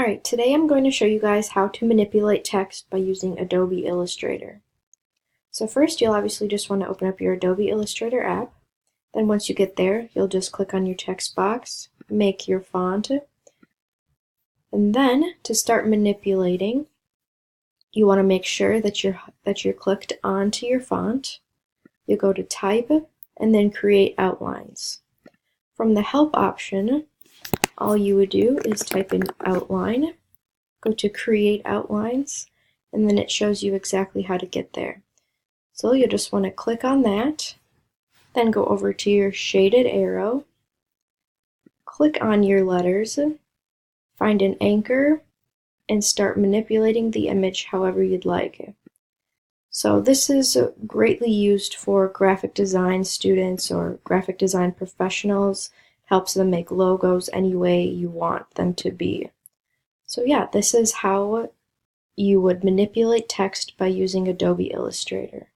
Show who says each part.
Speaker 1: Alright, today I'm going to show you guys how to manipulate text by using Adobe Illustrator. So first you'll obviously just want to open up your Adobe Illustrator app. Then once you get there, you'll just click on your text box, make your font, and then to start manipulating, you want to make sure that you're clicked onto your font. You'll go to Type and then Create Outlines. From the Help option, all you would do is type in outline, go to create outlines, and then it shows you exactly how to get there. So you'll just want to click on that, then go over to your shaded arrow, click on your letters, find an anchor, and start manipulating the image however you'd like. So this is greatly used for graphic design students or graphic design professionals. Helps them make logos any way you want them to be. So yeah, this is how you would manipulate text by using Adobe Illustrator.